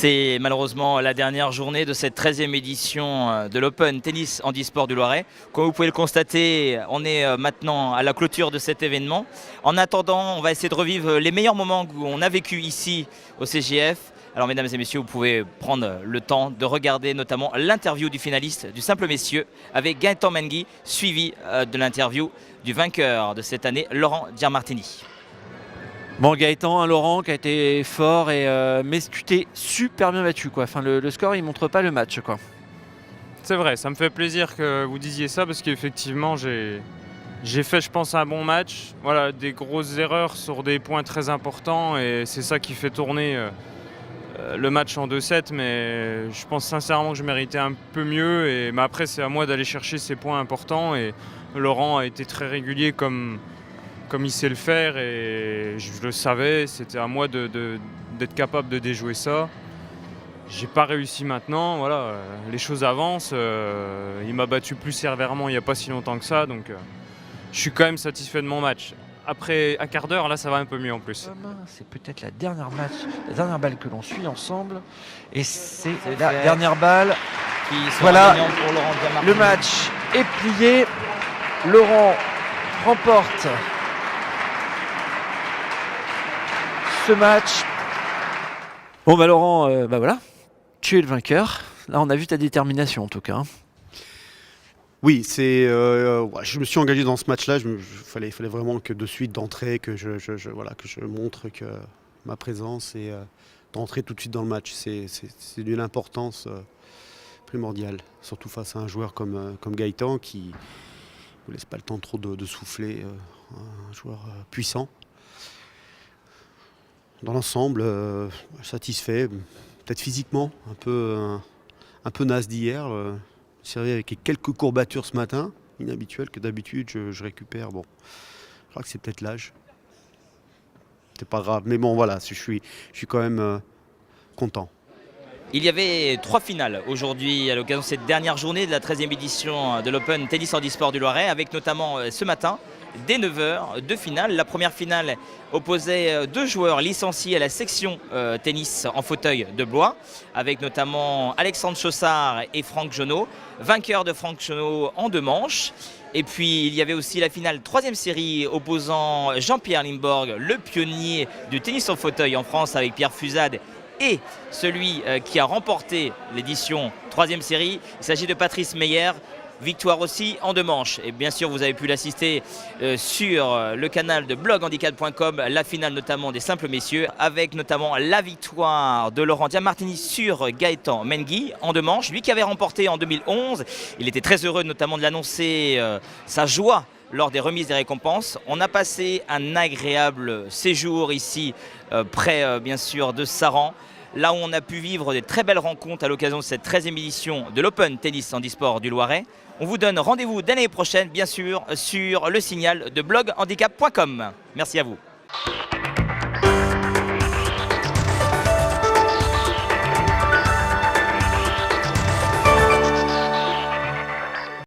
C'est malheureusement la dernière journée de cette 13e édition de l'Open Tennis Handisport du Loiret. Comme vous pouvez le constater, on est maintenant à la clôture de cet événement. En attendant, on va essayer de revivre les meilleurs moments qu'on a vécu ici au CJF. Alors mesdames et messieurs, vous pouvez prendre le temps de regarder notamment l'interview du finaliste du simple messieurs avec Gaëtan Menguy, suivi de l'interview du vainqueur de cette année, Laurent Gianmartini. Bon, Gaëtan, Laurent qui a été fort, mais tu t'es super bien battu, quoi. Enfin, le score il montre pas le match, quoi. C'est vrai, ça me fait plaisir que vous disiez ça parce qu'effectivement j'ai fait, je pense, un bon match. Voilà, des grosses erreurs sur des points très importants et c'est ça qui fait tourner le match en 2-7, mais je pense sincèrement que je méritais un peu mieux. Mais après, c'est à moi d'aller chercher ces points importants et Laurent a été très régulier comme il sait le faire et je le savais, c'était à moi d'être capable de déjouer ça. J'ai pas réussi maintenant, voilà, les choses avancent. Il m'a battu plus sévèrement il n'y a pas si longtemps que ça, donc je suis quand même satisfait de mon match. Après un quart d'heure, là, ça va un peu mieux en plus. C'est peut-être la dernière balle que l'on suit ensemble. Et c'est la dernière balle. Voilà, pour Laurent Gianmartini. le match est plié. Laurent remporte ce match. Bon bah Laurent, voilà, tu es le vainqueur. Là on a vu ta détermination en tout cas. Oui, je me suis engagé dans ce match-là. Il fallait vraiment que de suite d'entrée, que je montre que ma présence et d'entrer tout de suite dans le match. C'est d'une importance primordiale, surtout face à un joueur comme Gaëtan qui ne laisse pas le temps trop de souffler, un joueur puissant. Dans l'ensemble, satisfait, peut-être physiquement, un peu naze d'hier. Servi avec quelques courbatures ce matin, inhabituelles que d'habitude je récupère. Bon, je crois que c'est peut-être l'âge. C'est pas grave, mais bon voilà, je suis quand même content. Il y avait 3 finales aujourd'hui à l'occasion de cette dernière journée de la 13e édition de l'Open Tennis Handisport du Loiret, avec notamment ce matin, dès 9h, 2 finales. La première finale opposait 2 joueurs licenciés à la section tennis en fauteuil de Blois, avec notamment Alexandre Chaussard et Franck Jonot, vainqueur de Franck Jonot en 2 manches. Et puis il y avait aussi la finale 3e série opposant Jean-Pierre Limborg, le pionnier du tennis en fauteuil en France, avec Pierre Fusade, et celui qui a remporté l'édition 3e série. Il s'agit de Patrice Meyer. Victoire aussi en 2 manches. Et bien sûr, vous avez pu l'assister sur le canal de bloghandicap.com, la finale notamment des simples messieurs, avec notamment la victoire de Laurent Gianmartini sur Gaëtan Menguy en 2 manches. Lui qui avait remporté en 2011. Il était très heureux notamment de l'annoncer, sa joie lors des remises des récompenses. On a passé un agréable séjour ici, près bien sûr de Saran, là où on a pu vivre des très belles rencontres à l'occasion de cette 13e édition de l'Open Tennis Handisport du Loiret. On vous donne rendez-vous dès l'année prochaine, bien sûr, sur le signal de bloghandicap.com. Merci à vous.